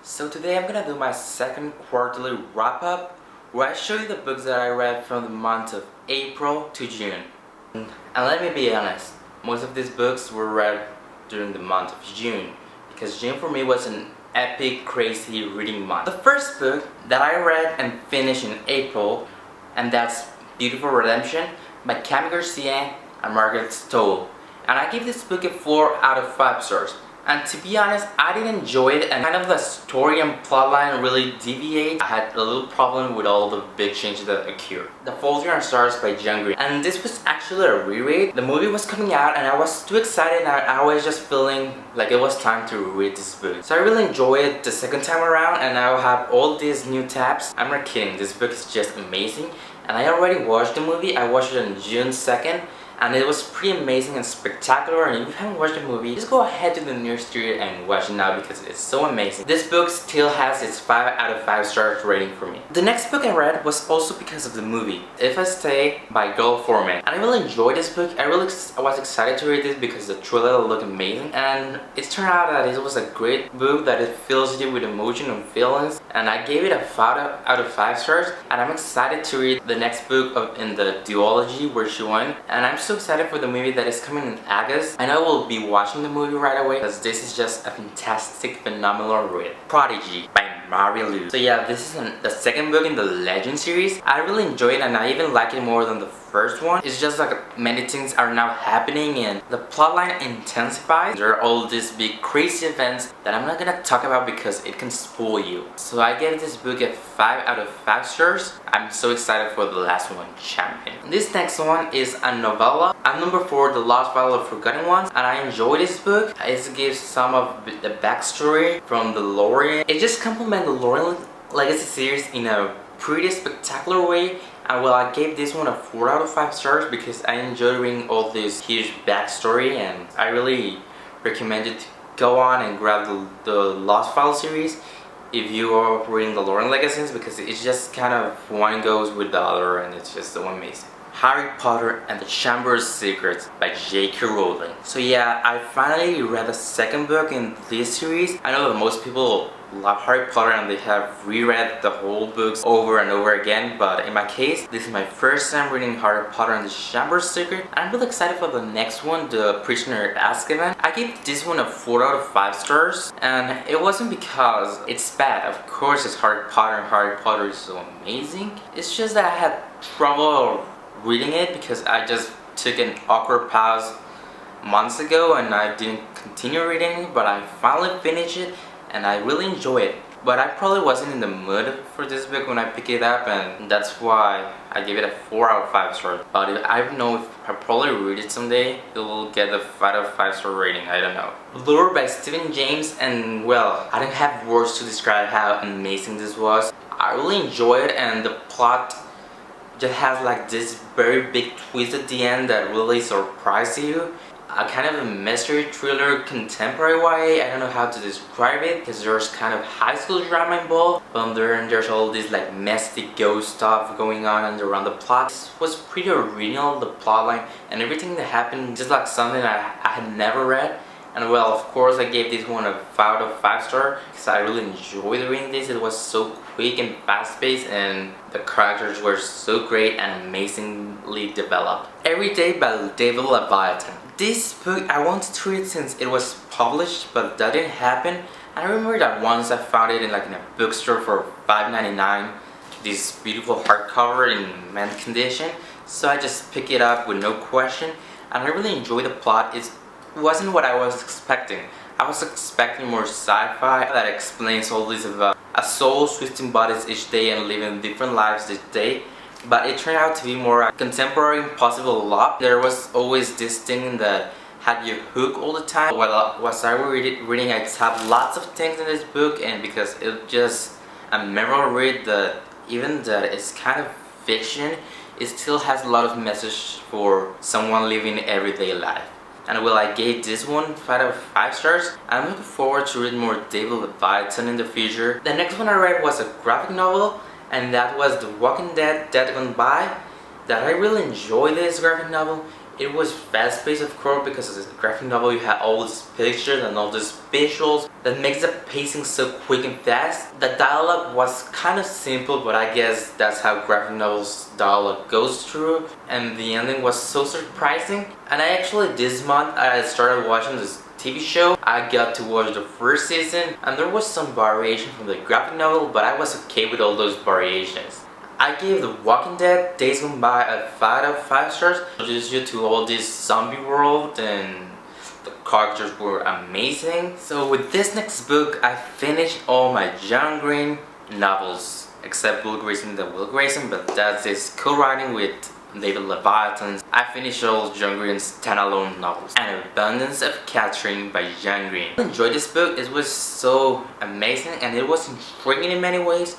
So today I'm gonna do my second quarterly wrap-up where I show you the books that I read from the month of April to June. And let me be honest, most of these books were read during the month of June because June for me was an epic, crazy reading month. The first book that I read and finished in April, and that's Beautiful Redemption by Kami Garcia and Margaret Stoll. And I give this book a 4 out of 5 stars. And to be honest, I did enjoy it, and kind of the story and plotline really deviate. I had a little problem with all the big changes that occurred. The Fault in Our Stars by John Green. And this was actually a reread. The movie was coming out and I was too excited and I was just feeling like it was time to read this book. So I really enjoyed it the second time around, and I have all these new tabs. I'm not kidding, this book is just amazing. And I already watched the movie. I watched it on June 2nd. And it was pretty amazing and spectacular, and if you haven't watched the movie, just go ahead to the nearest theater and watch it now because it's so amazing. This book still has its 5 out of 5 stars rating for me. The next book I read was also because of the movie, If I Stay by Gayle Forman. And I really enjoyed this book. I was excited to read this because the trailer looked amazing, and it turned out that it was a great book that it fills you with emotion and feelings, and I gave it a 5 out of 5 stars, and I'm excited to read the next book in the duology where she won, and I'm so excited for the movie that is coming in August. I know we'll be watching the movie right away because this is just a fantastic, phenomenal read. Prodigy by Mary Lou. So yeah, this is the second book in the Legend series. I really enjoyed it, and I even like it more than the first one. It's just like many things are now happening and the plotline intensifies. There are all these big crazy events that I'm not gonna talk about because it can spoil you. So I gave this book a 5 out of 5 stars. I'm so excited for the last one, Champion. This next one is a novella. I'm number 4, The Lost Battle of Forgotten Ones, and I enjoy this book. It gives some of the backstory from the Lorien. It just complements the Lorien Legacy series in a pretty spectacular way. And well, I gave this one a 4 out of 5 stars because I enjoyed reading all this huge backstory, and I really recommend it to go on and grab the Lost Files series if you are reading the Lorien Legacies, because it's just kind of one goes with the other and it's just so amazing. Harry Potter and the Chamber of Secrets by J.K. Rowling. So yeah, I finally read the second book in this series. I know that most people love Harry Potter and they have reread the whole books over and over again, but in my case, this is my first time reading Harry Potter and the Chamber of Secrets. I'm really excited for the next one, The Prisoner of Azkaban. I gave this one a 4 out of 5 stars, and it wasn't because it's bad. Of course it's Harry Potter and Harry Potter is so amazing. It's just that I had trouble reading it because I just took an awkward pause months ago and I didn't continue reading it, but I finally finished it and I really enjoy it. But I probably wasn't in the mood for this book when I picked it up, and that's why I gave it a 4 out of 5 stars. But I don't know if I probably read it someday, it will get a 5 out of 5 star rating, I don't know. Lure by Stephen James, and well, I don't have words to describe how amazing this was. I really enjoyed it, and the plot just has like this very big twist at the end that really surprises you. A kind of a mystery thriller, contemporary YA. I don't know how to describe it because there's kind of high school drama involved, but there's all this like messy ghost stuff going on and around the plot. This was pretty original, the plotline and everything that happened, just like something I had never read. And well, of course I gave this one a 5 out of 5 stars because I really enjoyed reading this. It was so quick and fast paced, and the characters were so great and amazingly developed. Every Day by David Leviathan. This book I wanted to read since it was published, but that didn't happen. I remember that once I found it in a bookstore for $5.99, this beautiful hardcover in mint condition, so I just picked it up with no question, and I really enjoyed the plot. It wasn't what I was expecting. I was expecting more sci-fi that explains all this about a soul switching bodies each day and living different lives each day. But it turned out to be more contemporary, impossible love. There was always this thing that had you hooked all the time. While I was reading, I tapped lots of things in this book, and because it's just a memorable read, that even that it's kind of fiction, it still has a lot of message for someone living everyday life. And well, I gave this one 5 out of 5 stars. I'm looking forward to read more David Leviathan in the future. The next one I read was a graphic novel, and that was The Walking Dead, Dead Gone By. That I really enjoyed this graphic novel. It was fast-paced, of course, because it's a graphic novel. You have all these pictures and all these visuals that makes the pacing so quick and fast. The dialogue was kind of simple, but I guess that's how graphic novels dialogue goes through. And the ending was so surprising. And I actually, this month, I started watching this TV show. I got to watch the first season, and there was some variation from the graphic novel, but I was okay with all those variations. I gave The Walking Dead Days Gone By a 5 out of 5 stars. Introduced you to all this zombie world, and the characters were amazing. So with this next book, I finished all my John Green novels, except Will Grayson the Will Grayson, but that's this co-writing with David Leviathan. I finished all John Green's standalone novels. An Abundance of Catherine by John Green. I enjoyed this book. It was so amazing and it was intriguing in many ways.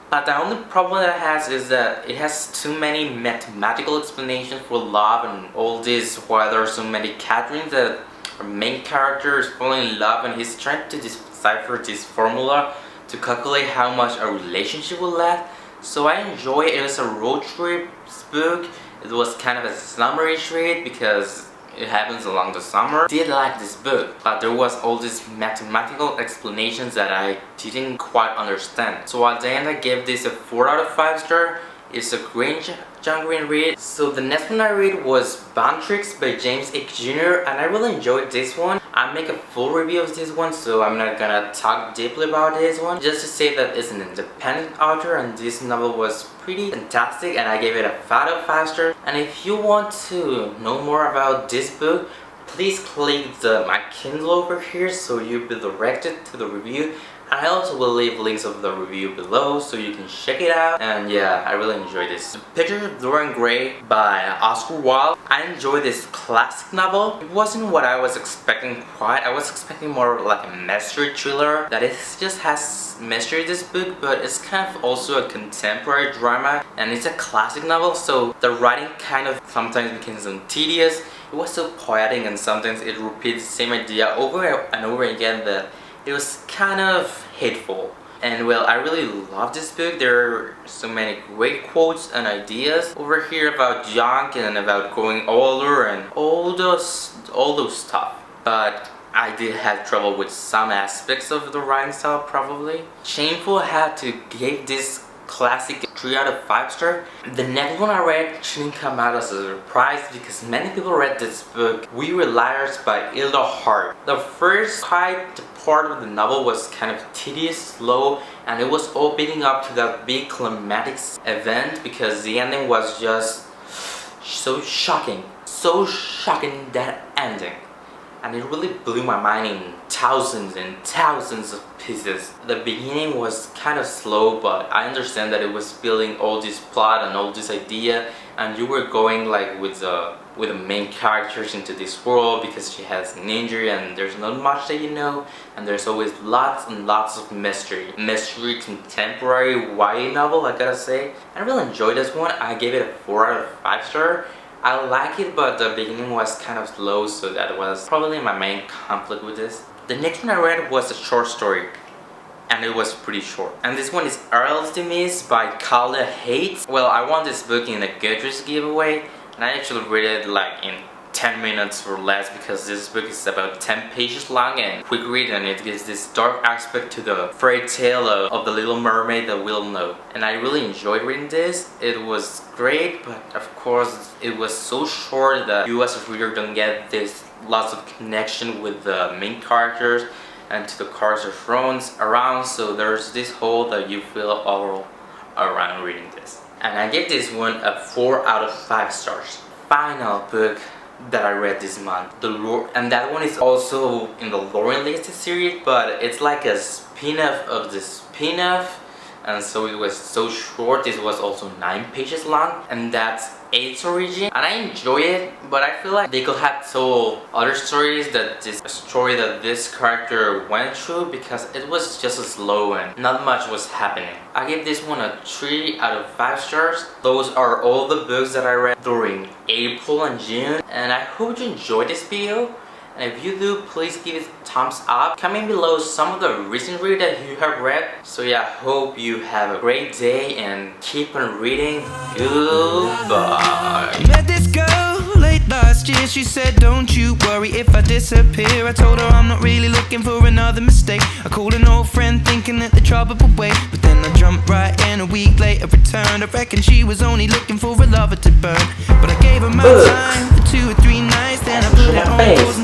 But the only problem that it has is that it has too many mathematical explanations for love and all this, why there are so many Catherines that our main character is falling in love and he's trying to decipher this formula to calculate how much a relationship will last. So I enjoy it. It was a road trip book. It was kind of a summery read because it happens along the summer. I did like this book, but there was all these mathematical explanations that I didn't quite understand. So at the end I gave this a 4 out of 5 stars. It's a great John Green read. So the next one I read was Bond Tricks by James H. Jr. and I really enjoyed this one. I make a full review of this one, so I'm not gonna talk deeply about this one. Just to say that it's an independent author and this novel was pretty fantastic and I gave it a 5 out of 5 stars. And if you want to know more about this book, please click my Kindle over here so you'll be directed to the review. I also will leave links of the review below so you can check it out. And yeah, I really enjoyed this. The Pictures of Dorian Gray by Oscar Wilde. I enjoyed this classic novel. It wasn't what I was expecting quite. I was expecting more like a mystery thriller. That it just has mystery in this book, but it's kind of also a contemporary drama. And it's a classic novel, so the writing kind of sometimes becomes tedious. It was so poetic and sometimes it repeats the same idea over and over again that it was kind of hateful. And well, I really love this book. There are so many great quotes and ideas over here about junk and about growing older and all those stuff. But I did have trouble with some aspects of the writing style probably. Shameful had to give this classic 3 out of 5 stars. The next one I read shouldn't come out as a surprise because many people read this book, We Were Liars by Ilda Hart. The first part of the novel was kind of tedious, slow, and it was all building up to that big climatic event because the ending was just so shocking. So shocking, that ending. And it really blew my mind in thousands and thousands of pieces. The beginning was kind of slow, but I understand that it was building all this plot and all this idea, and you were going like with the main characters into this world because she has an injury and there's not much that you know, and there's always lots and lots of mystery. Mystery contemporary YA novel, I gotta say. I really enjoyed this one. I gave it a 4 out of 5 stars. I like it, but the beginning was kind of slow, so that was probably my main conflict with this. The next one I read was a short story, and it was pretty short. And this one is Earl's Demise by Calda Hates. Well, I won this book in a Goodreads giveaway, and I actually read it like in 10 minutes or less because this book is about 10 pages long and quick read, and it gives this dark aspect to the fairy tale of the Little Mermaid that we'll know. And I really enjoyed reading this. It was great, but of course it was so short that you as a reader don't get this lots of connection with the main characters and to the characters around, so there's this hole that you feel all around reading this. And I gave this one a 4 out of 5 stars. Final book that I read this month, and that one is also in the Lauren Lacey series, but it's like a spin-off of the spin-off, and so it was so short. It was also 9 pages long, and that's Ace Origin, and I enjoy it, but I feel like they could have told other stories that this story that this character went through because it was just slow and not much was happening. I give this one a 3 out of 5 stars. Those are all the books that I read during April and June, and I hope you enjoyed this video. And if you do, please give it a thumbs up. Comment below some of the recent reads that you have read. So yeah, hope you have a great day and keep on reading. Goodbye. Last year she said don't you worry if I disappear. I told her I'm not really looking for another mistake. I called an old friend thinking that the trouble would wait, but then I jumped right in. A week later returned. I reckon she was only looking for a lover to burn, but I gave her my time for 2 or 3 nights. Then I put it on pause